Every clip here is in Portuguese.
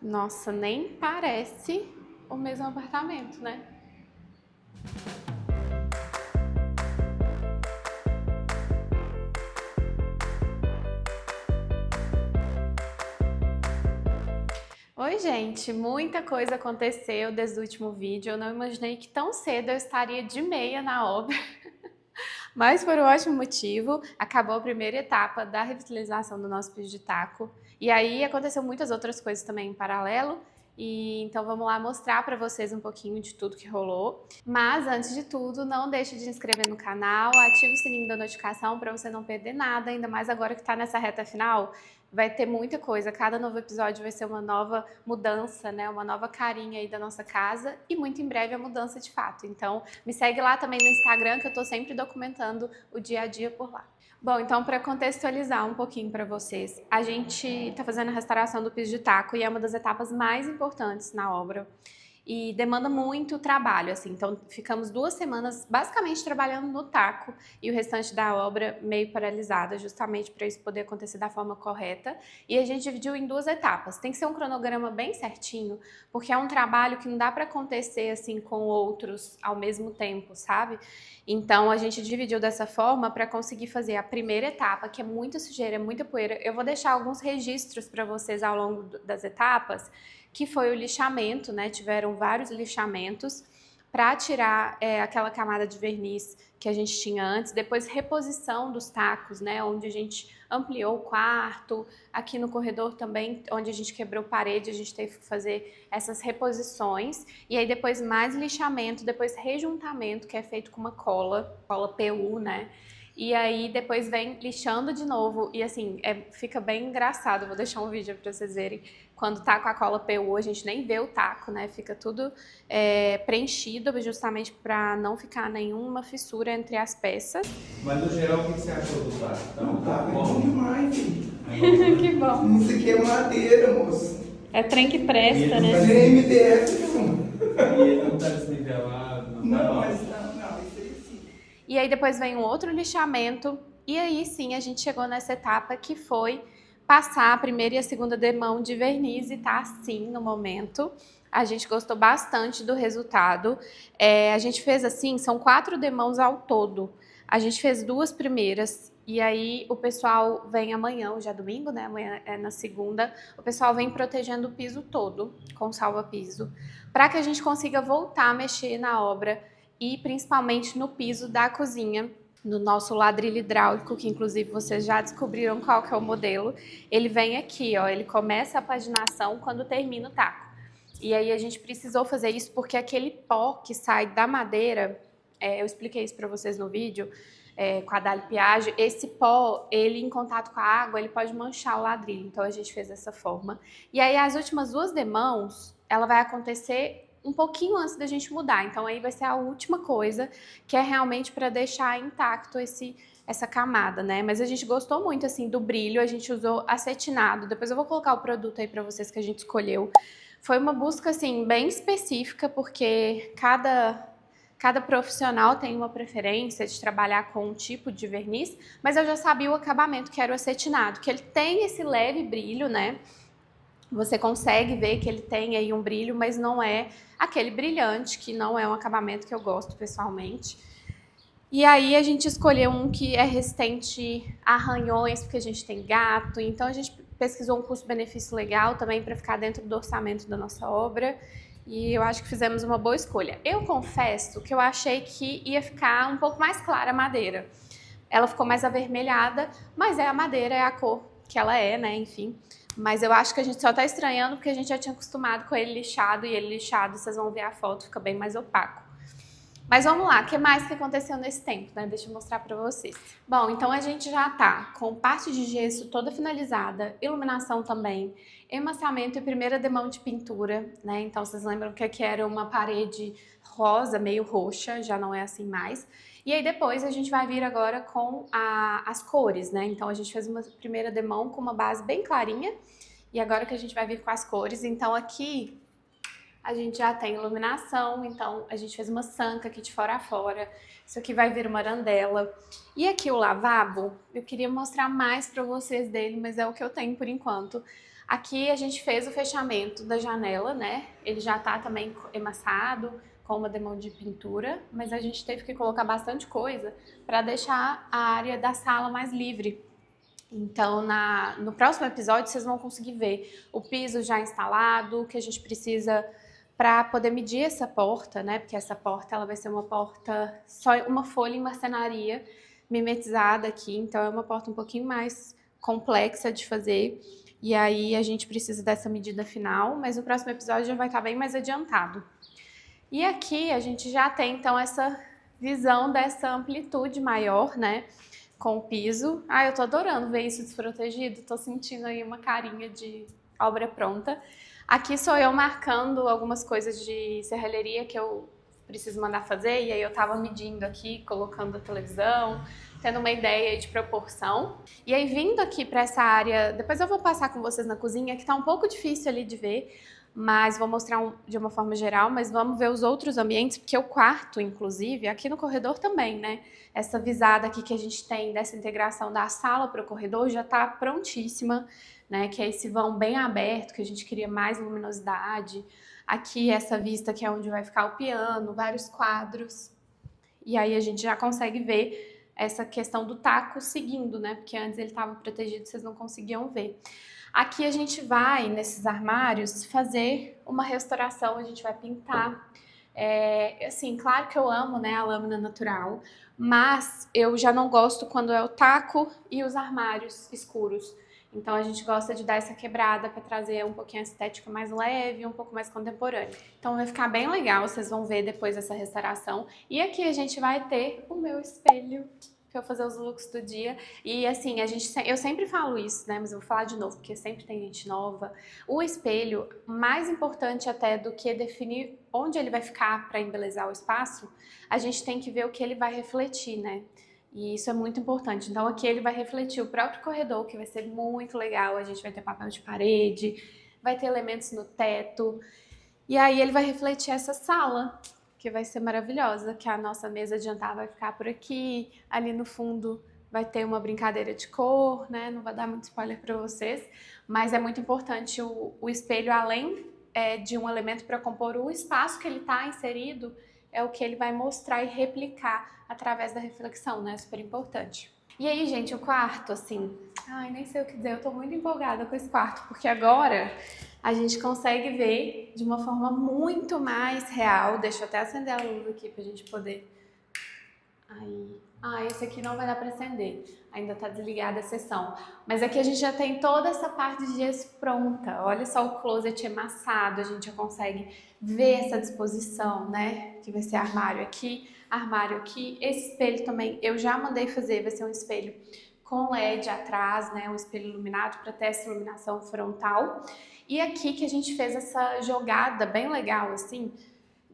Nossa, nem parece o mesmo apartamento, né? Oi, gente! Muita coisa aconteceu desde o último vídeo. Eu não imaginei que tão cedo eu estaria de meia na obra. Mas por um ótimo motivo, acabou a primeira etapa da revitalização do nosso piso de taco. E aí aconteceu muitas outras coisas também em paralelo. E então vamos lá mostrar para vocês um pouquinho de tudo que rolou. Mas antes de tudo, não deixe de se inscrever no canal, ative o sininho da notificação para você não perder nada, ainda mais agora que está nessa reta final. Vai ter muita coisa, cada novo episódio vai ser uma nova mudança, né? Uma nova carinha aí da nossa casa e muito em breve a mudança de fato. Então me segue lá também no Instagram que eu tô sempre documentando o dia a dia por lá. Bom, então para contextualizar um pouquinho para vocês, a gente está fazendo a restauração do piso de taco e é uma das etapas mais importantes na obra. E demanda muito trabalho, assim. Então, ficamos 2 semanas basicamente trabalhando no taco e o restante da obra meio paralisada, justamente para isso poder acontecer da forma correta. E a gente dividiu em 2 etapas. Tem que ser um cronograma bem certinho, porque é um trabalho que não dá para acontecer assim com outros ao mesmo tempo, sabe? Então, a gente dividiu dessa forma para conseguir fazer a primeira etapa, que é muita sujeira, é muita poeira. Eu vou deixar alguns registros para vocês ao longo das etapas, que foi o lixamento, né? Tiveram vários lixamentos para tirar aquela camada de verniz que a gente tinha antes, depois reposição dos tacos, né? Onde a gente ampliou o quarto, aqui no corredor também, onde a gente quebrou parede, a gente teve que fazer essas reposições, e aí depois mais lixamento, depois rejuntamento, que é feito com uma cola PU, né? E aí depois vem lixando de novo e assim, fica bem engraçado, vou deixar um vídeo para vocês verem. Quando tá com a cola PU, a gente nem vê o taco, né? Fica tudo preenchido justamente para não ficar nenhuma fissura entre as peças. Mas no geral, o que você achou do taco? Não, tá bom demais, filho. Que bom. Isso aqui é madeira, moço. É trem que presta, né? Não é MDF, não. E ele não tá desnivelado, não tá Não, bom. mas não, isso aí sim. E aí depois vem um outro lixamento, e aí sim a gente chegou nessa etapa que foi passar a primeira e a segunda demão de verniz e tá assim no momento. A gente gostou bastante do resultado. A gente fez assim, são 4 demãos ao todo. A gente fez 2 primeiras e aí o pessoal vem amanhã, hoje é domingo, né? Amanhã é na segunda. O pessoal vem protegendo o piso todo com salva-piso, para que a gente consiga voltar a mexer na obra e principalmente no piso da cozinha, no nosso ladrilho hidráulico, que inclusive vocês já descobriram qual que é o modelo. Ele vem aqui, ó, ele começa a paginação quando termina o taco. E aí a gente precisou fazer isso porque aquele pó que sai da madeira, eu expliquei isso para vocês no vídeo, com a Dali Piage, esse pó, ele em contato com a água, ele pode manchar o ladrilho, então a gente fez dessa forma. E aí as últimas 2 demãos, ela vai acontecer um pouquinho antes da gente mudar, então aí vai ser a última coisa, que é realmente para deixar intacto essa camada, né? Mas a gente gostou muito, assim, do brilho, a gente usou acetinado, depois eu vou colocar o produto aí para vocês que a gente escolheu. Foi uma busca, assim, bem específica, porque cada profissional tem uma preferência de trabalhar com um tipo de verniz, mas eu já sabia o acabamento, que era o acetinado, que ele tem esse leve brilho, né? Você consegue ver que ele tem aí um brilho, mas não é aquele brilhante, que não é um acabamento que eu gosto pessoalmente. E aí a gente escolheu um que é resistente a arranhões, porque a gente tem gato, então a gente pesquisou um custo-benefício legal também para ficar dentro do orçamento da nossa obra. E eu acho que fizemos uma boa escolha. Eu confesso que eu achei que ia ficar um pouco mais clara a madeira. Ela ficou mais avermelhada, mas a madeira, é a cor que ela é, né, enfim. Mas eu acho que a gente só tá estranhando porque a gente já tinha acostumado com ele lixado, e ele lixado, vocês vão ver a foto, fica bem mais opaco. Mas vamos lá, o que mais que aconteceu nesse tempo, né? Deixa eu mostrar pra vocês. Bom, então a gente já tá com parte de gesso toda finalizada, iluminação também, emassamento e primeira demão de pintura, né? Então vocês lembram que aqui era uma parede rosa, meio roxa, já não é assim mais. E aí depois a gente vai vir agora com as cores, né? Então a gente fez uma primeira demão com uma base bem clarinha, e agora que a gente vai vir com as cores. Então aqui a gente já tem iluminação, então a gente fez uma sanca aqui de fora a fora. Isso aqui vai vir uma arandela. E aqui o lavabo, eu queria mostrar mais pra vocês dele, mas é o que eu tenho por enquanto. Aqui a gente fez o fechamento da janela, né? Ele já tá também emassado, com uma demão de pintura, mas a gente teve que colocar bastante coisa para deixar a área da sala mais livre. Então, no próximo episódio, vocês vão conseguir ver o piso já instalado, o que a gente precisa para poder medir essa porta, né? Porque essa porta ela vai ser uma porta, só uma folha em marcenaria mimetizada aqui, então é uma porta um pouquinho mais complexa de fazer. E aí a gente precisa dessa medida final, mas no próximo episódio já vai estar bem mais adiantado. E aqui a gente já tem então essa visão dessa amplitude maior, né? Com o piso. Ah, eu tô adorando ver isso desprotegido, tô sentindo aí uma carinha de obra pronta. Aqui sou eu marcando algumas coisas de serralheria que eu preciso mandar fazer, e aí eu tava medindo aqui, colocando a televisão, tendo uma ideia de proporção. E aí vindo aqui para essa área, depois eu vou passar com vocês na cozinha, que tá um pouco difícil ali de ver, mas vou mostrar de uma forma geral, mas vamos ver os outros ambientes, porque o quarto, inclusive, aqui no corredor também, né? Essa visada aqui que a gente tem dessa integração da sala para o corredor já tá prontíssima, né? Que é esse vão bem aberto, que a gente queria mais luminosidade. Aqui essa vista que é onde vai ficar o piano, vários quadros. E aí a gente já consegue ver essa questão do taco seguindo, né? Porque antes ele estava protegido, vocês não conseguiam ver. Aqui a gente vai, nesses armários, fazer uma restauração, a gente vai pintar. Assim, claro que eu amo, né, a lâmina natural, mas eu já não gosto quando é o taco e os armários escuros. Então a gente gosta de dar essa quebrada para trazer um pouquinho a estética mais leve, um pouco mais contemporânea. Então vai ficar bem legal, vocês vão ver depois dessa restauração. E aqui a gente vai ter o meu espelho para eu fazer os looks do dia. E assim, eu sempre falo isso, né? Mas eu vou falar de novo, porque sempre tem gente nova. O espelho, mais importante até do que definir onde ele vai ficar para embelezar o espaço, a gente tem que ver o que ele vai refletir, né? E isso é muito importante. Então aqui ele vai refletir o próprio corredor, que vai ser muito legal. A gente vai ter papel de parede, vai ter elementos no teto. E aí ele vai refletir essa sala, que vai ser maravilhosa, que a nossa mesa de jantar vai ficar por aqui. Ali no fundo vai ter uma brincadeira de cor, né? Não vai dar muito spoiler para vocês, mas é muito importante o espelho, além de um elemento para compor o espaço que ele está inserido, é o que ele vai mostrar e replicar através da reflexão, né? Super importante. E aí, gente, o quarto, assim... Ai, nem sei o que dizer, eu tô muito empolgada com esse quarto, porque agora a gente consegue ver de uma forma muito mais real. Deixa eu até acender a luz aqui pra gente poder... Aí... Ah, esse aqui não vai dar pra acender, ainda tá desligada a seção. Mas aqui a gente já tem toda essa parte de gesso pronta. Olha só o closet emassado, a gente já consegue ver essa disposição, né? Que vai ser armário aqui. Esse espelho também eu já mandei fazer, vai ser um espelho com LED atrás, né? Um espelho iluminado para ter essa iluminação frontal. E aqui que a gente fez essa jogada bem legal, assim,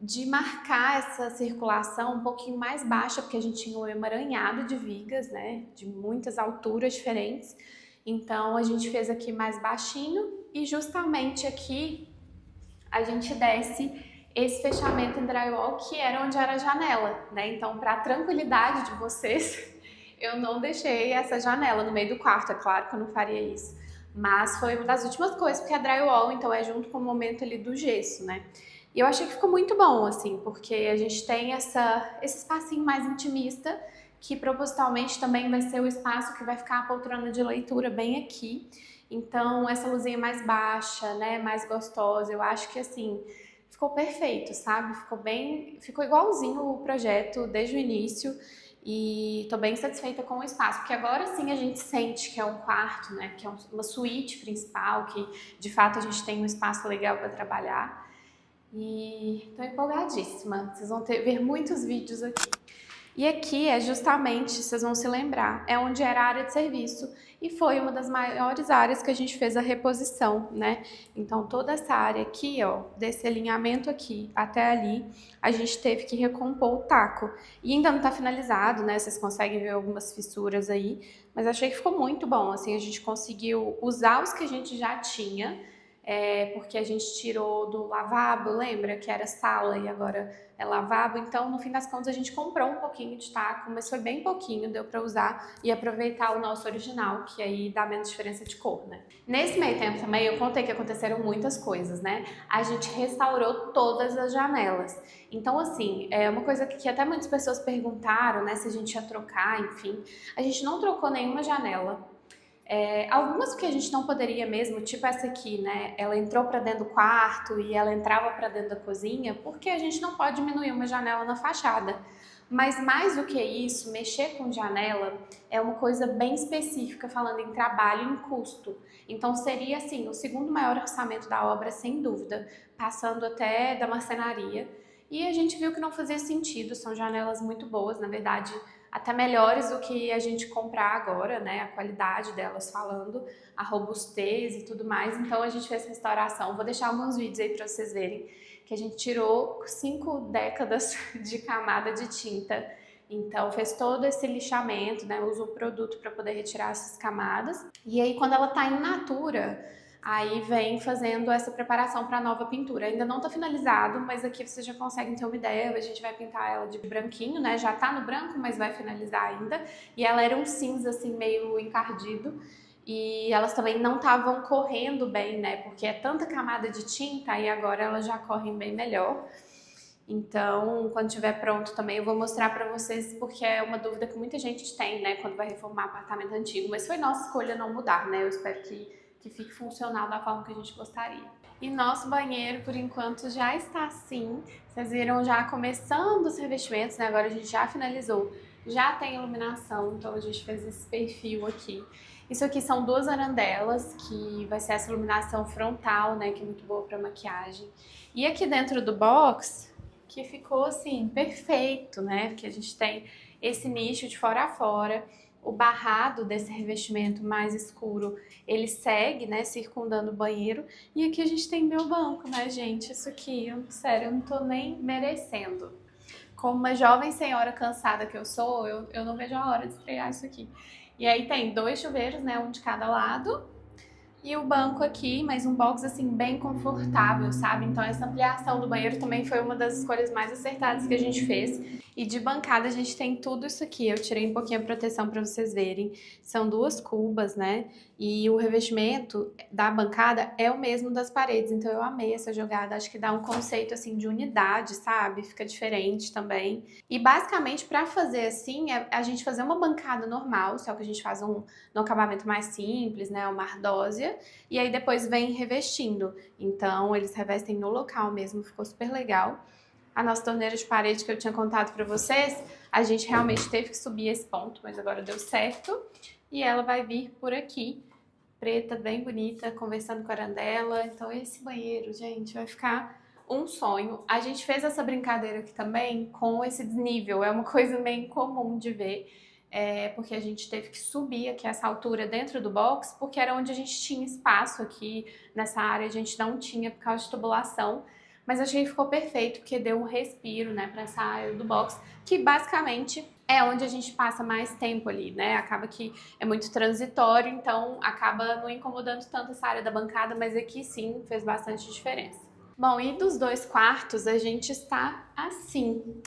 de marcar essa circulação um pouquinho mais baixa, porque a gente tinha um emaranhado de vigas, né? De muitas alturas diferentes. Então a gente fez aqui mais baixinho e justamente aqui a gente desce esse fechamento em drywall que era onde era a janela, né? Então, para a tranquilidade de vocês, eu não deixei essa janela no meio do quarto. É claro que eu não faria isso, mas foi uma das últimas coisas, porque é drywall, então é junto com o momento ali do gesso, né? E eu achei que ficou muito bom, assim, porque a gente tem esse espacinho mais intimista, que propositalmente também vai ser o espaço que vai ficar a poltrona de leitura bem aqui. Então, essa luzinha mais baixa, né, mais gostosa, eu acho que, assim, ficou perfeito, sabe? Ficou igualzinho o projeto desde o início e tô bem satisfeita com o espaço, porque agora sim a gente sente que é um quarto, né, que é uma suíte principal, que de fato a gente tem um espaço legal para trabalhar. E tô empolgadíssima, vocês vão ver muitos vídeos aqui. E aqui é justamente, vocês vão se lembrar, é onde era a área de serviço e foi uma das maiores áreas que a gente fez a reposição, né? Então toda essa área aqui, ó, desse alinhamento aqui até ali, a gente teve que recompor o taco. E ainda não tá finalizado, né? Vocês conseguem ver algumas fissuras aí, mas achei que ficou muito bom, assim, a gente conseguiu usar os que a gente já tinha, porque a gente tirou do lavabo, lembra? Que era sala e agora é lavabo. Então, no fim das contas, a gente comprou um pouquinho de taco, mas foi bem pouquinho, deu pra usar e aproveitar o nosso original, que aí dá menos diferença de cor, né? Nesse meio tempo também, eu contei que aconteceram muitas coisas, né? A gente restaurou todas as janelas. Então, assim, é uma coisa que até muitas pessoas perguntaram, né? Se a gente ia trocar, enfim. A gente não trocou nenhuma janela. Algumas que a gente não poderia mesmo, tipo essa aqui, né? Ela entrou para dentro do quarto e ela entrava para dentro da cozinha, porque a gente não pode diminuir uma janela na fachada. Mas mais do que isso, mexer com janela é uma coisa bem específica, falando em trabalho e em custo. Então seria assim, o segundo maior orçamento da obra, sem dúvida, passando até da marcenaria. E a gente viu que não fazia sentido, são janelas muito boas, na verdade, até melhores do que a gente comprar agora, né? A qualidade delas falando, a robustez e tudo mais. Então a gente fez restauração. Vou deixar alguns vídeos aí para vocês verem que a gente tirou 5 décadas de camada de tinta. Então fez todo esse lixamento, né? Usa o produto para poder retirar essas camadas. E aí quando ela tá in natura, aí vem fazendo essa preparação para a nova pintura. Ainda não está finalizado, mas aqui vocês já conseguem ter uma ideia. A gente vai pintar ela de branquinho, né? Já tá no branco, mas vai finalizar ainda. E ela era um cinza assim meio encardido. E elas também não estavam correndo bem, né? Porque é tanta camada de tinta e agora elas já correm bem melhor. Então, quando estiver pronto também eu vou mostrar para vocês, porque é uma dúvida que muita gente tem, né? Quando vai reformar apartamento antigo. Mas foi nossa escolha não mudar, né? Eu espero que fique funcional da forma que a gente gostaria. E nosso banheiro, por enquanto, já está assim. Vocês viram já começando os revestimentos, né? Agora a gente já finalizou. Já tem iluminação, então a gente fez esse perfil aqui. Isso aqui são 2 arandelas, que vai ser essa iluminação frontal, né? Que é muito boa para maquiagem. E aqui dentro do box, que ficou assim, perfeito, né? Porque a gente tem esse nicho de fora a fora. O barrado desse revestimento mais escuro, ele segue, né, circundando o banheiro. E aqui a gente tem meu banco, né, gente? Isso aqui, sério, eu não tô nem merecendo. Como uma jovem senhora cansada que eu sou, eu não vejo a hora de estrear isso aqui. E aí tem 2 chuveiros, né, um de cada lado. E o banco aqui, mas um box assim bem confortável, sabe? Então essa ampliação do banheiro também foi uma das escolhas mais acertadas que a gente fez. E de bancada a gente tem tudo isso aqui. Eu tirei um pouquinho a proteção para vocês verem. São 2 cubas, né? E o revestimento da bancada é o mesmo das paredes. Então eu amei essa jogada. Acho que dá um conceito assim de unidade, sabe? Fica diferente também. E basicamente para fazer assim, é a gente fazer uma bancada normal, só que a gente faz no acabamento mais simples, né? Uma ardósia. E aí depois vem revestindo. Então eles revestem no local mesmo, ficou super legal. A nossa torneira de parede que eu tinha contado pra vocês, a gente realmente teve que subir esse ponto, mas agora deu certo. E ela vai vir por aqui, preta, bem bonita, conversando com a arandela. Então esse banheiro, gente, vai ficar um sonho. A gente fez essa brincadeira aqui também com esse desnível, é uma coisa meio incomum de ver. Porque a gente teve que subir aqui essa altura dentro do box, porque era onde a gente tinha espaço aqui nessa área, a gente não tinha por causa de tubulação, mas achei que ficou perfeito, porque deu um respiro, né, para essa área do box, que basicamente é onde a gente passa mais tempo ali, né, acaba que é muito transitório, então acaba não incomodando tanto essa área da bancada, mas aqui sim fez bastante diferença. Bom, e dos 2 quartos a gente está assim.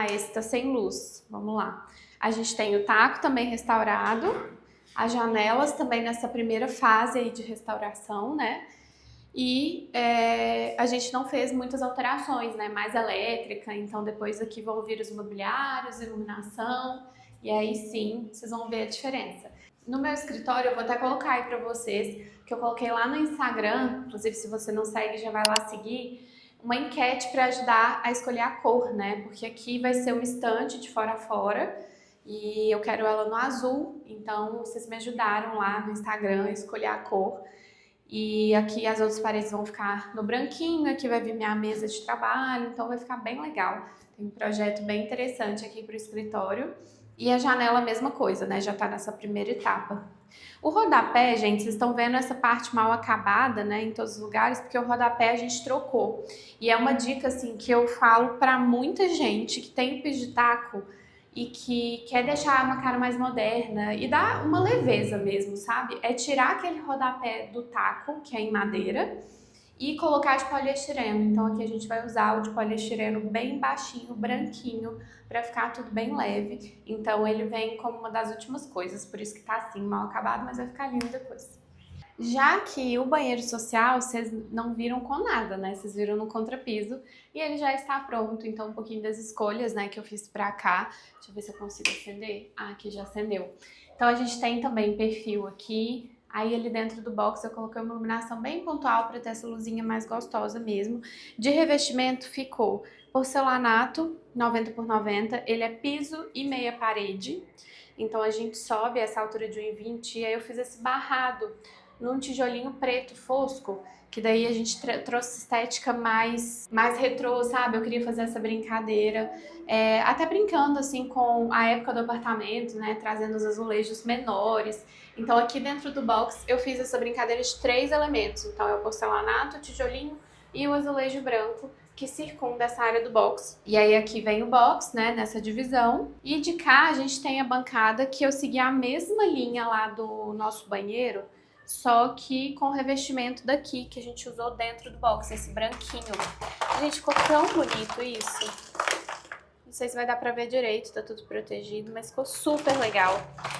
Esse tá sem luz, vamos lá. A gente tem o taco também restaurado, as janelas também nessa primeira fase aí de restauração, né? E a gente não fez muitas alterações, né? Mais elétrica, então depois aqui vão vir os mobiliários, iluminação, e aí sim vocês vão ver a diferença. No meu escritório, eu vou até colocar aí pra vocês, que eu coloquei lá no Instagram, inclusive se você não segue, já vai lá seguir, uma enquete para ajudar a escolher a cor, né? Porque aqui vai ser uma estante de fora a fora, e eu quero ela no azul, então vocês me ajudaram lá no Instagram a escolher a cor. E aqui as outras paredes vão ficar no branquinho, aqui vai vir minha mesa de trabalho, então vai ficar bem legal. Tem um projeto bem interessante aqui pro escritório. E a janela a mesma coisa, né? Já tá nessa primeira etapa. O rodapé, gente, vocês estão vendo essa parte mal acabada, né, em todos os lugares, porque o rodapé a gente trocou. E é uma dica, assim, que eu falo pra muita gente que tem o piso de taco e que quer deixar uma cara mais moderna e dar uma leveza mesmo, sabe? É tirar aquele rodapé do taco, que é em madeira, e colocar de poliestireno. Então aqui a gente vai usar o de poliestireno bem baixinho, branquinho, para ficar tudo bem leve. Então ele vem como uma das últimas coisas, por isso que tá assim mal acabado, mas vai ficar lindo depois. Já que o banheiro social, vocês não viram com nada, né? Vocês viram no contrapiso e ele já está pronto. Então, um pouquinho das escolhas, né, que eu fiz pra cá. Deixa eu ver se eu consigo acender. Ah, aqui já acendeu. Então, a gente tem também perfil aqui. Aí, ali dentro do box, eu coloquei uma iluminação bem pontual para ter essa luzinha mais gostosa mesmo. De revestimento, ficou porcelanato 90 por 90. Ele é piso e meia parede. Então, a gente sobe essa altura de 1,20 e aí eu fiz esse barrado num tijolinho preto fosco, que daí a gente trouxe estética mais retrô, sabe? Eu queria fazer essa brincadeira, até brincando assim com a época do apartamento, né? Trazendo os azulejos menores. Então aqui dentro do box eu fiz essa brincadeira de 3 elementos. Então é o porcelanato, o tijolinho e o azulejo branco, que circunda essa área do box. E aí aqui vem o box, né, nessa divisão. E de cá a gente tem a bancada que eu segui a mesma linha lá do nosso banheiro, só que com o revestimento daqui que a gente usou dentro do box, esse branquinho. Gente, ficou tão bonito isso. Não sei se vai dar pra ver direito, tá tudo protegido, mas ficou super legal.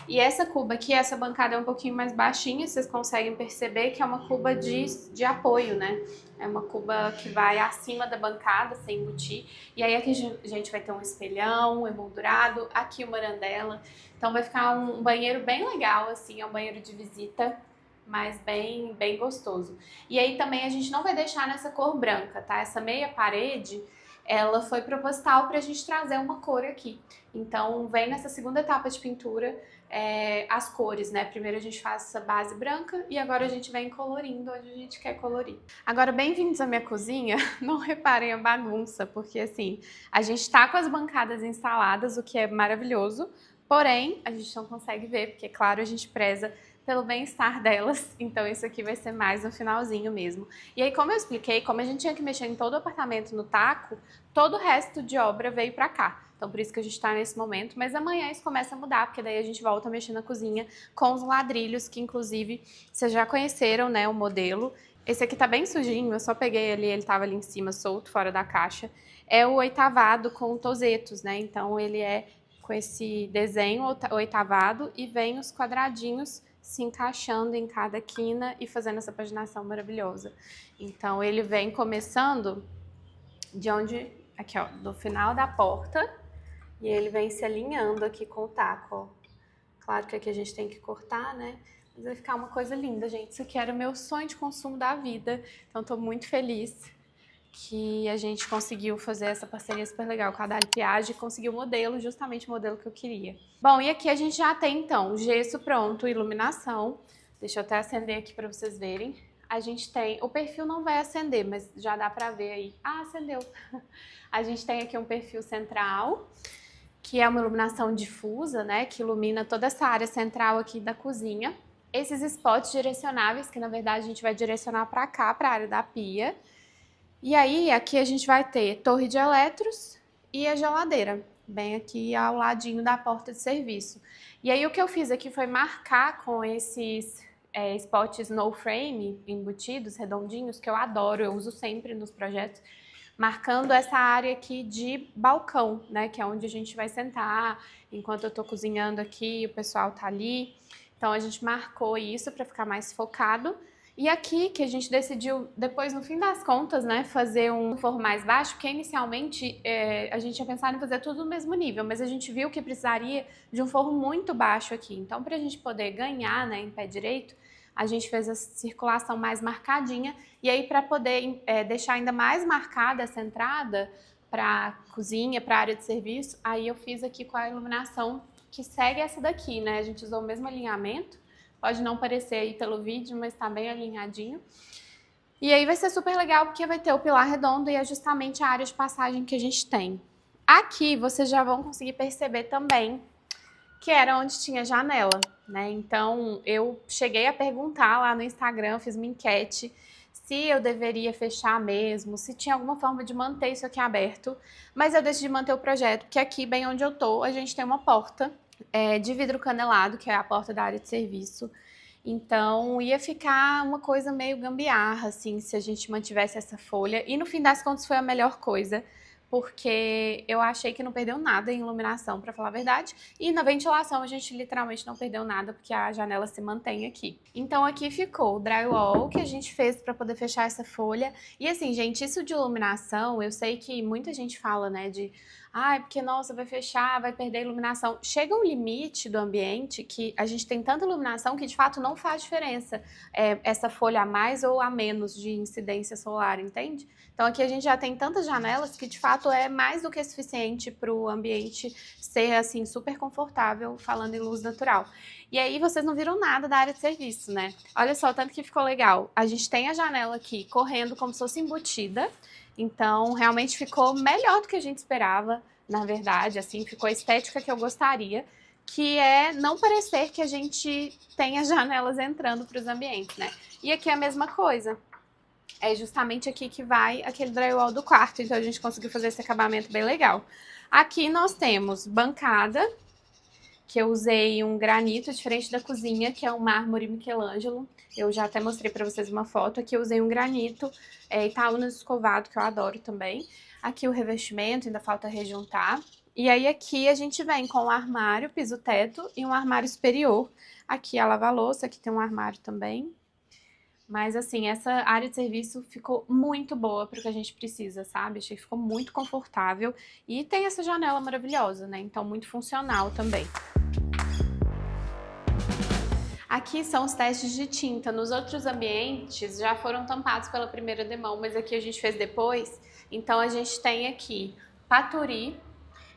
E essa cuba aqui, essa bancada é um pouquinho mais baixinha, vocês conseguem perceber que é uma cuba de apoio, né? É uma cuba que vai acima da bancada, sem embutir. E aí aqui a gente vai ter um espelhão emoldurado, aqui uma arandela. Então vai ficar um banheiro bem legal, assim, é um banheiro de visita, mas bem gostoso. E aí também a gente não vai deixar nessa cor branca, tá? Essa meia parede, ela foi proposital pra gente trazer uma cor aqui. Então vem nessa segunda etapa de pintura as cores, né? Primeiro a gente faz essa base branca e agora a gente vem colorindo onde a gente quer colorir. Agora, bem-vindos à minha cozinha. Não reparem a bagunça, porque assim, a gente tá com as bancadas instaladas, o que é maravilhoso, porém a gente não consegue ver, porque claro, a gente preza pelo bem-estar delas, então isso aqui vai ser mais no finalzinho mesmo. E aí, como eu expliquei, como a gente tinha que mexer em todo o apartamento no taco, todo o resto de obra veio pra cá. Então por isso que a gente tá nesse momento, mas amanhã isso começa a mudar, porque daí a gente volta a mexer na cozinha com os ladrilhos, que inclusive vocês já conheceram, né, o modelo. Esse aqui tá bem sujinho, eu só peguei ali, ele tava ali em cima, solto, fora da caixa. É o oitavado com tozetos, né, então ele é com esse desenho oitavado e vem os quadradinhos se encaixando em cada quina e fazendo essa paginação maravilhosa. Então ele vem começando de onde, aqui ó, do final da porta, e ele vem se alinhando aqui com o taco, ó. Claro que aqui a gente tem que cortar, né? Mas vai ficar uma coisa linda, gente. Isso aqui era o meu sonho de consumo da vida, então tô muito feliz que a gente conseguiu fazer essa parceria super legal com a Dali Piage e conseguiu o modelo, justamente o modelo que eu queria. Bom, e aqui a gente já tem, então, gesso pronto, iluminação. Deixa eu até acender aqui para vocês verem. A gente tem... O perfil não vai acender, mas já dá para ver aí. Ah, acendeu! A gente tem aqui um perfil central, que é uma iluminação difusa, né? Que ilumina toda essa área central aqui da cozinha. Esses spots direcionáveis, que na verdade a gente vai direcionar para cá, para a área da pia. E aí, aqui a gente vai ter torre de eletros e a geladeira, bem aqui ao ladinho da porta de serviço. E aí, o que eu fiz aqui foi marcar com esses spots no frame embutidos, redondinhos, que eu adoro, eu uso sempre nos projetos, marcando essa área aqui de balcão, né, que é onde a gente vai sentar enquanto eu tô cozinhando aqui, o pessoal tá ali. Então, a gente marcou isso para ficar mais focado. E aqui que a gente decidiu, depois no fim das contas, né, fazer um forro mais baixo, porque inicialmente a gente tinha pensado em fazer tudo no mesmo nível, mas a gente viu que precisaria de um forro muito baixo aqui. Então, para a gente poder ganhar, né, em pé direito, a gente fez a circulação mais marcadinha, e aí para poder deixar ainda mais marcada essa entrada para a cozinha, para a área de serviço, aí eu fiz aqui com a iluminação que segue essa daqui, né, a gente usou o mesmo alinhamento. Pode não parecer aí pelo vídeo, mas tá bem alinhadinho. E aí vai ser super legal porque vai ter o pilar redondo e é justamente a área de passagem que a gente tem. Aqui vocês já vão conseguir perceber também que era onde tinha janela, né? Então eu cheguei a perguntar lá no Instagram, fiz uma enquete se eu deveria fechar mesmo, se tinha alguma forma de manter isso aqui aberto. Mas eu decidi manter o projeto, porque aqui, bem onde eu tô, a gente tem uma porta de vidro canelado, que é a porta da área de serviço. Então, ia ficar uma coisa meio gambiarra, assim, se a gente mantivesse essa folha. E no fim das contas foi a melhor coisa, porque eu achei que não perdeu nada em iluminação, para falar a verdade. E na ventilação a gente literalmente não perdeu nada, porque a janela se mantém aqui. Então aqui ficou o drywall que a gente fez para poder fechar essa folha. E assim, gente, isso de iluminação, eu sei que muita gente fala, né, de ai, porque nossa, vai fechar, vai perder a iluminação. Chega um limite do ambiente que a gente tem tanta iluminação que de fato não faz diferença essa folha a mais ou a menos de incidência solar, entende? Então aqui a gente já tem tantas janelas que de fato é mais do que suficiente para o ambiente ser assim super confortável, falando em luz natural. E aí vocês não viram nada da área de serviço, né? Olha só, tanto que ficou legal. A gente tem a janela aqui correndo como se fosse embutida. Então, realmente ficou melhor do que a gente esperava, na verdade, assim, ficou a estética que eu gostaria, que é não parecer que a gente tem as janelas entrando para os ambientes, né? E aqui é a mesma coisa. É justamente aqui que vai aquele drywall do quarto, então a gente conseguiu fazer esse acabamento bem legal. Aqui nós temos bancada, que eu usei um granito diferente da cozinha, que é um mármore Michelangelo. Eu já até mostrei para vocês uma foto. Aqui eu usei um granito Itaúnas escovado, que eu adoro também. Aqui o revestimento, ainda falta rejuntar. E aí aqui a gente vem com um armário, piso-teto e um armário superior. Aqui a lava-louça, aqui tem um armário também. Mas assim, essa área de serviço ficou muito boa para o que a gente precisa, sabe? Achei que ficou muito confortável. E tem essa janela maravilhosa, né? Então muito funcional também. Aqui são os testes de tinta. Nos outros ambientes já foram tampados pela primeira demão, mas aqui a gente fez depois. Então a gente tem aqui Paturi,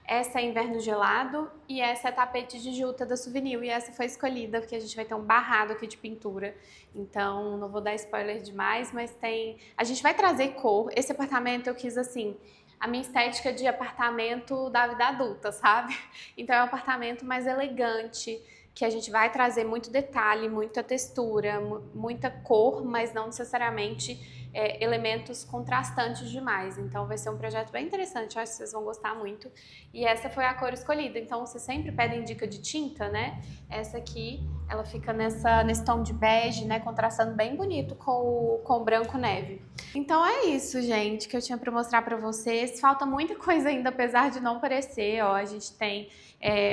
essa é inverno gelado e essa é tapete de juta da Souvenir. E essa foi escolhida porque a gente vai ter um barrado aqui de pintura. Então não vou dar spoiler demais, mas tem... A gente vai trazer cor. Esse apartamento eu quis assim... A minha estética de apartamento da vida adulta, sabe? Então é um apartamento mais elegante, que a gente vai trazer muito detalhe, muita textura, muita cor, mas não necessariamente elementos contrastantes demais. Então vai ser um projeto bem interessante, eu acho que vocês vão gostar muito. E essa foi a cor escolhida, então vocês sempre pedem dica de tinta, né? Essa aqui, ela fica nesse tom de bege, né? Contrastando bem bonito com o branco neve. Então é isso, gente, que eu tinha para mostrar para vocês. Falta muita coisa ainda, apesar de não parecer, ó, a gente tem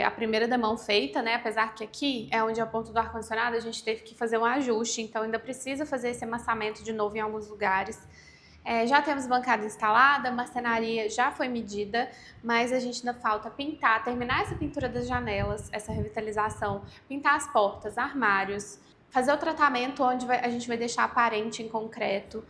a primeira demão feita, né? Apesar que aqui é onde é o ponto do ar-condicionado, a gente teve que fazer um ajuste, então ainda precisa fazer esse amassamento de novo em alguns lugares. Já temos bancada instalada, a marcenaria já foi medida, mas a gente ainda falta pintar, terminar essa pintura das janelas, essa revitalização, pintar as portas, armários, fazer o tratamento onde a gente vai deixar aparente em concreto,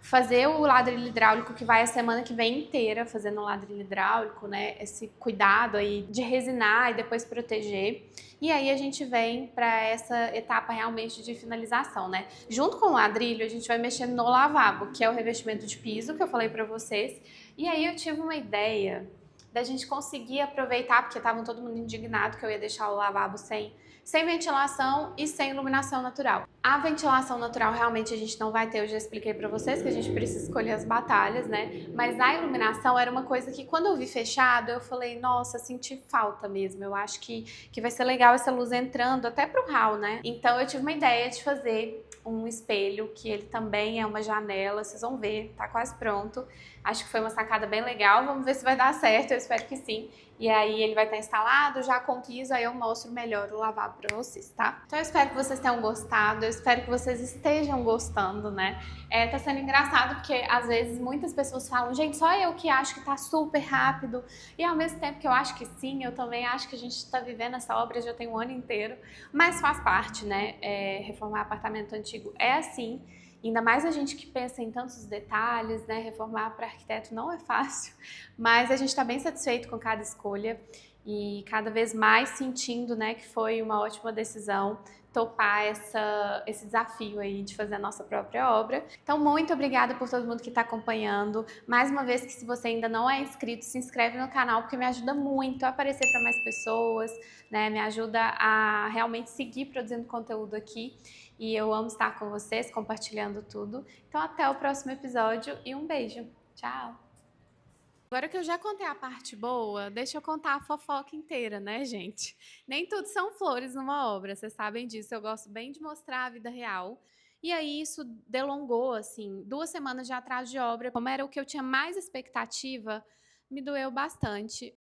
fazer o ladrilho hidráulico, que vai a semana que vem inteira fazendo o ladrilho hidráulico, né? Esse cuidado aí de resinar e depois proteger. E aí a gente vem para essa etapa realmente de finalização, né? Junto com o ladrilho, a gente vai mexendo no lavabo, que é o revestimento de piso que eu falei para vocês. E aí eu tive uma ideia da gente conseguir aproveitar, porque estavam todo mundo indignado que eu ia deixar o lavabo sem ventilação e sem iluminação natural. A ventilação natural realmente a gente não vai ter, eu já expliquei pra vocês que a gente precisa escolher as batalhas, né? Mas a iluminação era uma coisa que quando eu vi fechado, eu falei, nossa, senti falta mesmo. Eu acho que vai ser legal essa luz entrando até pro hall, né? Então eu tive uma ideia de fazer um espelho, que ele também é uma janela, vocês vão ver, tá quase pronto. Acho que foi uma sacada bem legal, vamos ver se vai dar certo, eu espero que sim. E aí ele vai estar instalado já com piso, aí eu mostro melhor o lavabo pra vocês, tá? Então eu espero que vocês tenham gostado, eu espero que vocês estejam gostando, né? Tá sendo engraçado porque às vezes muitas pessoas falam, gente, só eu que acho que tá super rápido. E ao mesmo tempo que eu acho que sim, eu também acho que a gente tá vivendo essa obra já tem um ano inteiro. Mas faz parte, né? Reformar apartamento antigo é assim. Ainda mais a gente que pensa em tantos detalhes, né? Reformar para arquiteto não é fácil, mas a gente está bem satisfeito com cada escolha e cada vez mais sentindo, né, que foi uma ótima decisão topar esse desafio aí de fazer a nossa própria obra. Então, muito obrigada por todo mundo que está acompanhando. Mais uma vez que se você ainda não é inscrito, se inscreve no canal, porque me ajuda muito a aparecer para mais pessoas, né? Me ajuda a realmente seguir produzindo conteúdo aqui. E eu amo estar com vocês, compartilhando tudo. Então, até o próximo episódio e um beijo. Tchau! Agora que eu já contei a parte boa, deixa eu contar a fofoca inteira, né, gente? Nem tudo são flores numa obra, vocês sabem disso. Eu gosto bem de mostrar a vida real. E aí isso delongou, assim, 2 semanas de atraso de obra. Como era o que eu tinha mais expectativa, me doeu bastante.